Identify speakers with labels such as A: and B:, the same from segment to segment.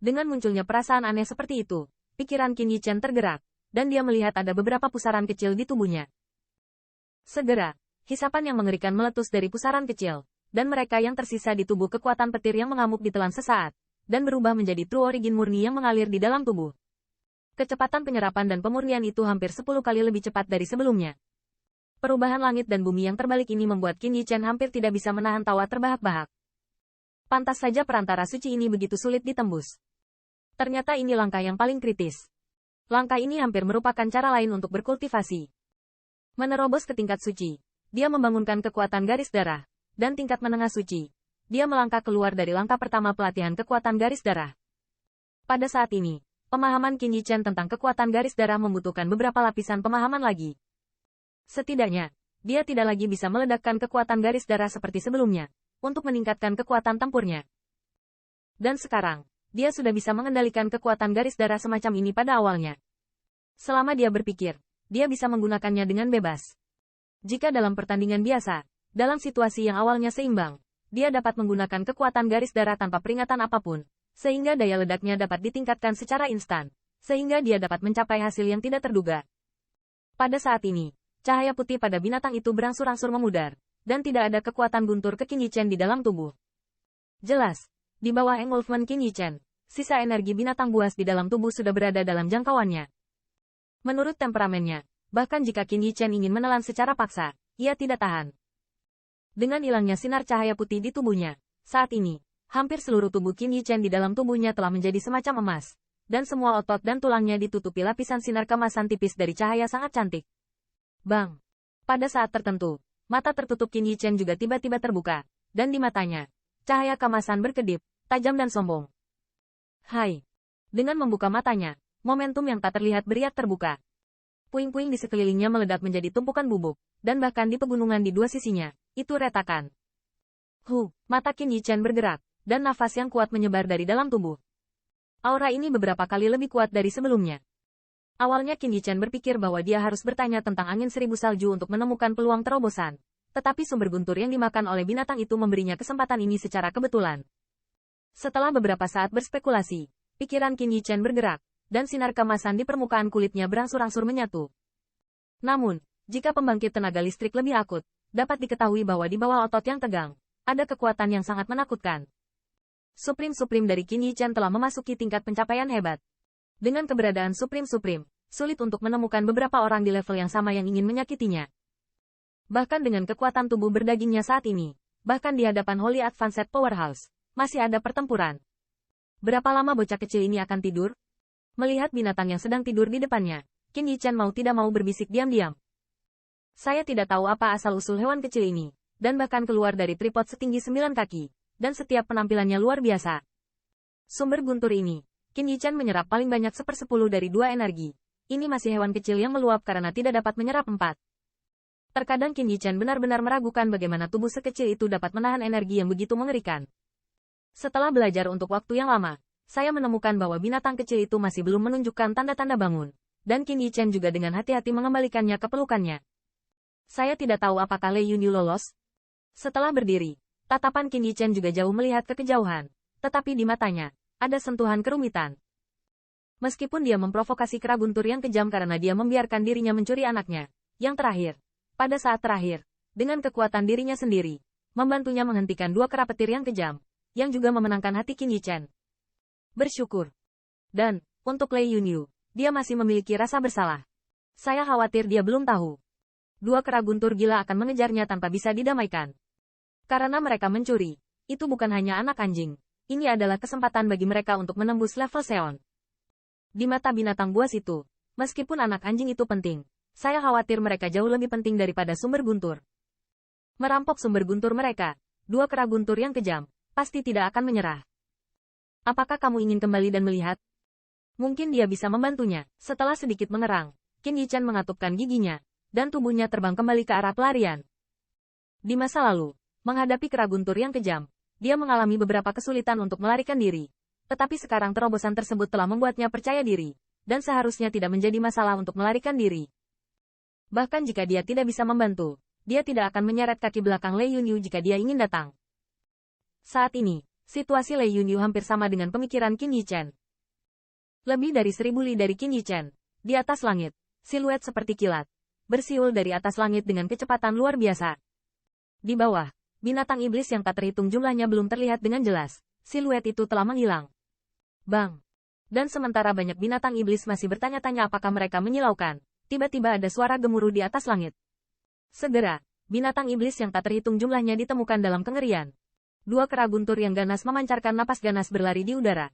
A: Dengan munculnya perasaan aneh seperti itu, pikiran Qin Yichen tergerak, dan dia melihat ada beberapa pusaran kecil di tubuhnya. Segera, hisapan yang mengerikan meletus dari pusaran kecil, dan mereka yang tersisa di tubuh kekuatan petir yang mengamuk ditelan sesaat, dan berubah menjadi True Origin murni yang mengalir di dalam tubuh. Kecepatan penyerapan dan pemurnian itu hampir 10 kali lebih cepat dari sebelumnya. Perubahan langit dan bumi yang terbalik ini membuat Qin Yichen hampir tidak bisa menahan tawa terbahak-bahak. Pantas saja perantara suci ini begitu sulit ditembus. Ternyata ini langkah yang paling kritis. Langkah ini hampir merupakan cara lain untuk berkultivasi. Menerobos ke tingkat suci, dia membangunkan kekuatan garis darah, dan tingkat menengah suci. Dia melangkah keluar dari langkah pertama pelatihan kekuatan garis darah. Pada saat ini, pemahaman Qin Yichen tentang kekuatan garis darah membutuhkan beberapa lapisan pemahaman lagi. Setidaknya, dia tidak lagi bisa meledakkan kekuatan garis darah seperti sebelumnya, untuk meningkatkan kekuatan tempurnya. Dan sekarang, dia sudah bisa mengendalikan kekuatan garis darah semacam ini pada awalnya. Selama dia berpikir, dia bisa menggunakannya dengan bebas. Jika dalam pertandingan biasa, dalam situasi yang awalnya seimbang, dia dapat menggunakan kekuatan garis darah tanpa peringatan apapun, sehingga daya ledaknya dapat ditingkatkan secara instan, sehingga dia dapat mencapai hasil yang tidak terduga. Pada saat ini, cahaya putih pada binatang itu berangsur-angsur memudar, dan tidak ada kekuatan guntur ke Qin Yichen di dalam tubuh. Jelas, di bawah engulfment Qin Yichen, sisa energi binatang buas di dalam tubuh sudah berada dalam jangkauannya. Menurut temperamennya, bahkan jika Qin Yichen ingin menelan secara paksa, ia tidak tahan. Dengan hilangnya sinar cahaya putih di tubuhnya, saat ini, hampir seluruh tubuh Qin Yichen di dalam tubuhnya telah menjadi semacam emas, dan semua otot dan tulangnya ditutupi lapisan sinar kemasan tipis dari cahaya sangat cantik. Bang! Pada saat tertentu, mata tertutup Qin Yichen juga tiba-tiba terbuka, dan di matanya, cahaya kemasan berkedip, tajam dan sombong. Hai! Dengan membuka matanya, momentum yang tak terlihat beriak terbuka. Puing-puing di sekelilingnya meledak menjadi tumpukan bubuk, dan bahkan di pegunungan di dua sisinya, itu retakan. Mata Qin Yichen bergerak, dan nafas yang kuat menyebar dari dalam tubuh. Aura ini beberapa kali lebih kuat dari sebelumnya. Awalnya Qin Yichen berpikir bahwa dia harus bertanya tentang angin seribu salju untuk menemukan peluang terobosan. Tetapi sumber guntur yang dimakan oleh binatang itu memberinya kesempatan ini secara kebetulan. Setelah beberapa saat berspekulasi, pikiran Qin Yichen bergerak, dan sinar kemasan di permukaan kulitnya berangsur-angsur menyatu. Namun, jika pembangkit tenaga listrik lebih akut, dapat diketahui bahwa di bawah otot yang tegang, ada kekuatan yang sangat menakutkan. Supreme dari Qin Yichen telah memasuki tingkat pencapaian hebat. Dengan keberadaan Supreme, sulit untuk menemukan beberapa orang di level yang sama yang ingin menyakitinya. Bahkan dengan kekuatan tubuh berdagingnya saat ini, bahkan di hadapan Holy Advanced Powerhouse, masih ada pertempuran. Berapa lama bocah kecil ini akan tidur? Melihat binatang yang sedang tidur di depannya, Qin Yichen mau tidak mau berbisik diam-diam. Saya tidak tahu apa asal-usul hewan kecil ini, dan bahkan keluar dari tripod setinggi 9 kaki, dan setiap penampilannya luar biasa. Sumber guntur ini, Qin Yichen menyerap paling banyak 1/10 dari 2 energi. Ini masih hewan kecil yang meluap karena tidak dapat menyerap 4. Terkadang Qin Yichen benar-benar meragukan bagaimana tubuh sekecil itu dapat menahan energi yang begitu mengerikan. Setelah belajar untuk waktu yang lama, saya menemukan bahwa binatang kecil itu masih belum menunjukkan tanda-tanda bangun, dan Qin Yichen juga dengan hati-hati mengembalikannya ke pelukannya. Saya tidak tahu apakah Lei Yunyu lolos. Setelah berdiri, tatapan Qin Yichen juga jauh melihat ke kejauhan, tetapi di matanya, ada sentuhan kerumitan. Meskipun dia memprovokasi kera guntur yang kejam karena dia membiarkan dirinya mencuri anaknya, yang terakhir, pada saat terakhir, dengan kekuatan dirinya sendiri, membantunya menghentikan 2 kera petir yang kejam, yang juga memenangkan hati Qin Yichen. Bersyukur. Dan, untuk Lei Yunyu, dia masih memiliki rasa bersalah. Saya khawatir dia belum tahu. 2 kera guntur gila akan mengejarnya tanpa bisa didamaikan. Karena mereka mencuri, itu bukan hanya anak anjing. Ini adalah kesempatan bagi mereka untuk menembus level Seon. Di mata binatang buas itu, meskipun anak anjing itu penting, saya khawatir mereka jauh lebih penting daripada sumber guntur. Merampok sumber guntur mereka, 2 kera guntur yang kejam, pasti tidak akan menyerah. Apakah kamu ingin kembali dan melihat? Mungkin dia bisa membantunya. Setelah sedikit mengerang, Qin Yichen mengatupkan giginya, dan tubuhnya terbang kembali ke arah pelarian. Di masa lalu, menghadapi kera guntur yang kejam, dia mengalami beberapa kesulitan untuk melarikan diri. Tetapi sekarang terobosan tersebut telah membuatnya percaya diri, dan seharusnya tidak menjadi masalah untuk melarikan diri. Bahkan jika dia tidak bisa membantu, dia tidak akan menyeret kaki belakang Lei Yunyu jika dia ingin datang. Saat ini, Situasi Lei Yunyu hampir sama dengan pemikiran Qin Yichen. Lebih dari 1000 li dari Qin Yichen. Di atas langit, siluet seperti kilat. Bersiul dari atas langit dengan kecepatan luar biasa. Di bawah, binatang iblis yang tak terhitung jumlahnya belum terlihat dengan jelas. Siluet itu telah menghilang. Bang! Dan sementara banyak binatang iblis masih bertanya-tanya apakah mereka menyilaukan, tiba-tiba ada suara gemuruh di atas langit. Segera, binatang iblis yang tak terhitung jumlahnya ditemukan dalam kengerian. Dua kera guntur yang ganas memancarkan napas ganas berlari di udara.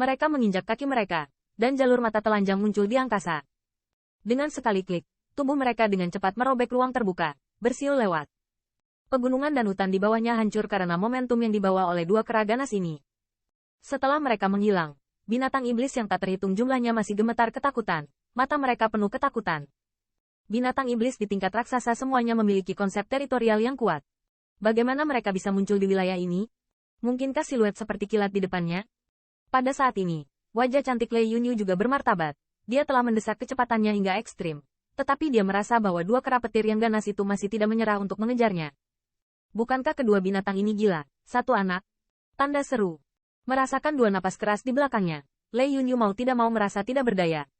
A: Mereka menginjak kaki mereka, dan jalur mata telanjang muncul di angkasa. Dengan sekali klik, tubuh mereka dengan cepat merobek ruang terbuka, bersiul lewat. Pegunungan dan hutan di bawahnya hancur karena momentum yang dibawa oleh dua kera ganas ini. Setelah mereka menghilang, binatang iblis yang tak terhitung jumlahnya masih gemetar ketakutan, mata mereka penuh ketakutan. Binatang iblis di tingkat raksasa semuanya memiliki konsep teritorial yang kuat. Bagaimana mereka bisa muncul di wilayah ini? Mungkinkah siluet seperti kilat di depannya? Pada saat ini, wajah cantik Lei Yunyu juga bermartabat. Dia telah mendesak kecepatannya hingga ekstrim. Tetapi dia merasa bahwa dua kera petir yang ganas itu masih tidak menyerah untuk mengejarnya. Bukankah kedua binatang ini gila? Satu anak? Tanda seru. Merasakan dua napas keras di belakangnya. Lei Yunyu mau tidak mau merasa tidak berdaya.